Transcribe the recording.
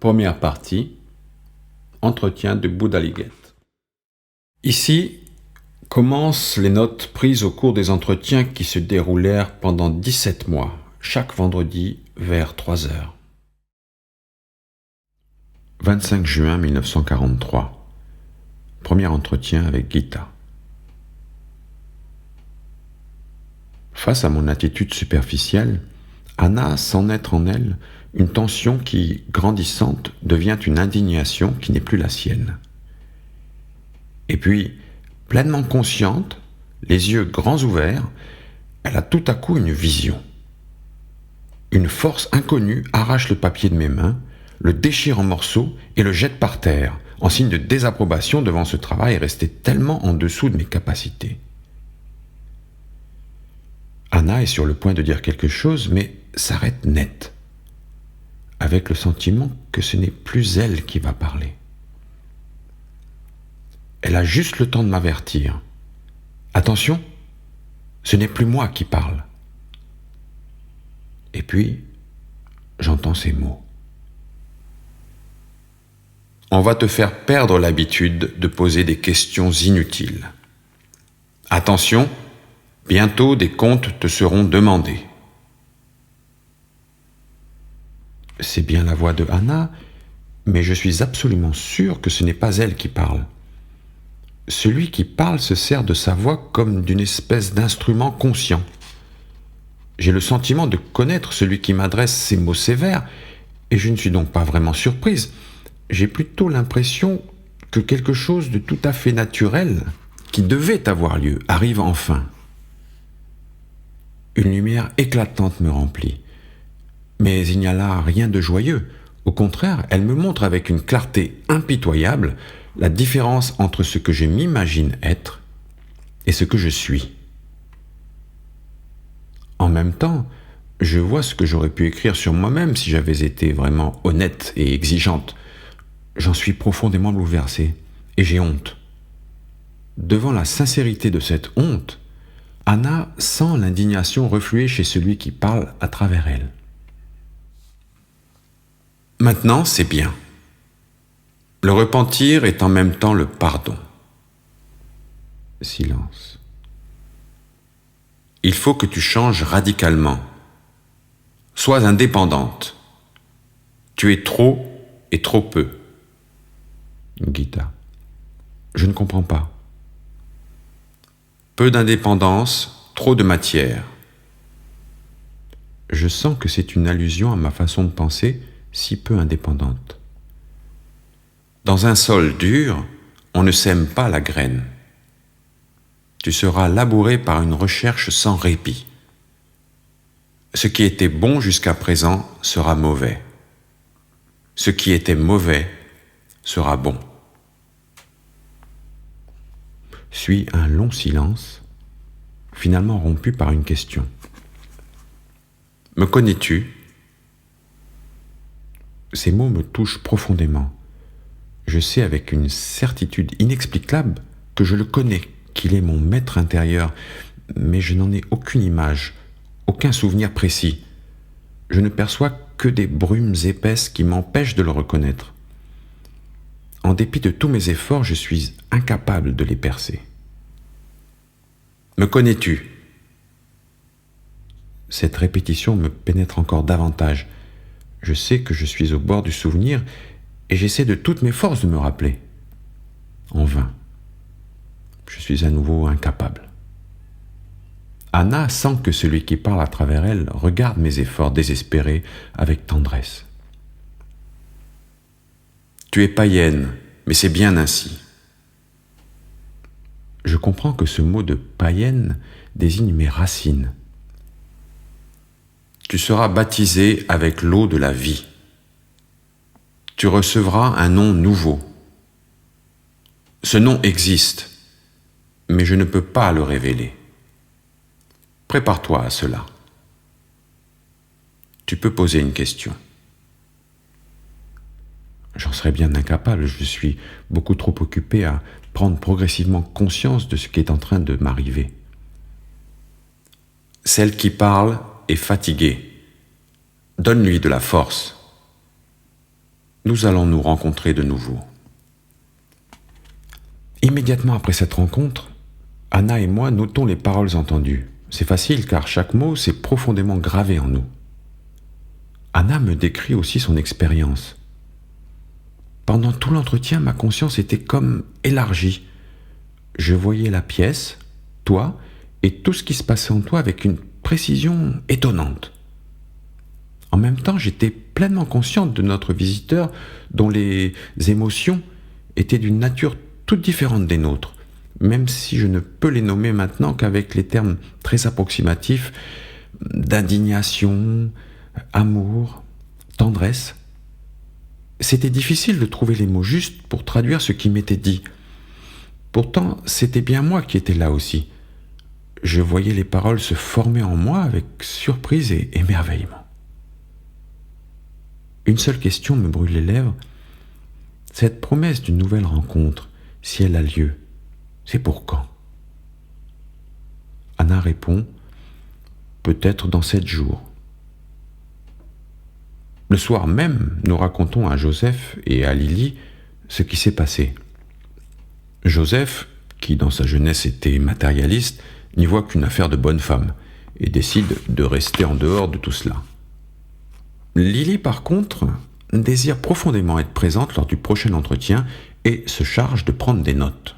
Première partie, entretien de Bouddha-Liguet. Ici commencent les notes prises au cours des entretiens qui se déroulèrent pendant 17 mois, chaque vendredi vers 3 heures. 25 juin 1943. Premier entretien avec Gita. Face à mon attitude superficielle, Anna sent naître en elle une tension qui, grandissante, devient une indignation qui n'est plus la sienne. Et puis, pleinement consciente, les yeux grands ouverts, elle a tout à coup une vision. Une force inconnue arrache le papier de mes mains, le déchire en morceaux et le jette par terre, en signe de désapprobation devant ce travail resté tellement en dessous de mes capacités. Anna est sur le point de dire quelque chose, mais s'arrête net, avec le sentiment que ce n'est plus elle qui va parler. Elle a juste le temps de m'avertir. Attention, ce n'est plus moi qui parle. Et puis, j'entends ces mots. On va te faire perdre l'habitude de poser des questions inutiles. Attention, bientôt des comptes te seront demandés. C'est bien la voix de Anna, mais je suis absolument sûr que ce n'est pas elle qui parle. Celui qui parle se sert de sa voix comme d'une espèce d'instrument conscient. J'ai le sentiment de connaître celui qui m'adresse ces mots sévères, et je ne suis donc pas vraiment surprise. J'ai plutôt l'impression que quelque chose de tout à fait naturel, qui devait avoir lieu, arrive enfin. Une lumière éclatante me remplit. Mais il n'y a là rien de joyeux. Au contraire, elle me montre avec une clarté impitoyable la différence entre ce que je m'imagine être et ce que je suis. En même temps, je vois ce que j'aurais pu écrire sur moi-même si j'avais été vraiment honnête et exigeante. J'en suis profondément bouleversé et j'ai honte. Devant la sincérité de cette honte, Anna sent l'indignation refluer chez celui qui parle à travers elle. Maintenant, c'est bien. Le repentir est en même temps le pardon. Silence. Il faut que tu changes radicalement. Sois indépendante. Tu es trop et trop peu. Gita. Je ne comprends pas. Peu d'indépendance, trop de matière. Je sens que c'est une allusion à ma façon de penser, si peu indépendante. Dans un sol dur, on ne sème pas la graine. Tu seras labouré par une recherche sans répit. Ce qui était bon jusqu'à présent sera mauvais. Ce qui était mauvais sera bon. Suit un long silence, finalement rompu par une question. Me connais-tu ? Ces mots me touchent profondément. Je sais avec une certitude inexplicable que je le connais, qu'il est mon maître intérieur, mais je n'en ai aucune image, aucun souvenir précis. Je ne perçois que des brumes épaisses qui m'empêchent de le reconnaître. En dépit de tous mes efforts, je suis incapable de les percer. Me connais-tu ? Cette répétition me pénètre encore davantage. Je sais que je suis au bord du souvenir et j'essaie de toutes mes forces de me rappeler. En vain. Je suis à nouveau incapable. Anna sent que celui qui parle à travers elle regarde mes efforts désespérés avec tendresse. Tu es païenne, mais c'est bien ainsi. Je comprends que ce mot de païenne désigne mes racines. Tu seras baptisée avec l'eau de la vie. Tu recevras un nom nouveau. Ce nom existe, mais je ne peux pas le révéler. Prépare-toi à cela. Tu peux poser une question. J'en serais bien incapable, je suis beaucoup trop occupé à prendre progressivement conscience de ce qui est en train de m'arriver. Celle qui parle est fatiguée. Donne-lui de la force. Nous allons nous rencontrer de nouveau. Immédiatement après cette rencontre, Anna et moi notons les paroles entendues. C'est facile car chaque mot s'est profondément gravé en nous. Anna me décrit aussi son expérience. Pendant tout l'entretien, ma conscience était comme élargie. Je voyais la pièce, toi, et tout ce qui se passait en toi avec une précision étonnante. En même temps, j'étais pleinement consciente de notre visiteur dont les émotions étaient d'une nature toute différente des nôtres, même si je ne peux les nommer maintenant qu'avec les termes très approximatifs d'indignation, amour, tendresse. C'était difficile de trouver les mots justes pour traduire ce qui m'était dit. Pourtant, c'était bien moi qui étais là aussi. Je voyais les paroles se former en moi avec surprise et émerveillement. Une seule question me brûle les lèvres. Cette promesse d'une nouvelle rencontre, si elle a lieu, c'est pour quand? Anna répond, peut-être dans 7 jours. Le soir même, nous racontons à Joseph et à Lily ce qui s'est passé. Joseph, qui dans sa jeunesse était matérialiste, n'y voit qu'une affaire de bonne femme et décide de rester en dehors de tout cela. Lily, par contre, désire profondément être présente lors du prochain entretien et se charge de prendre des notes.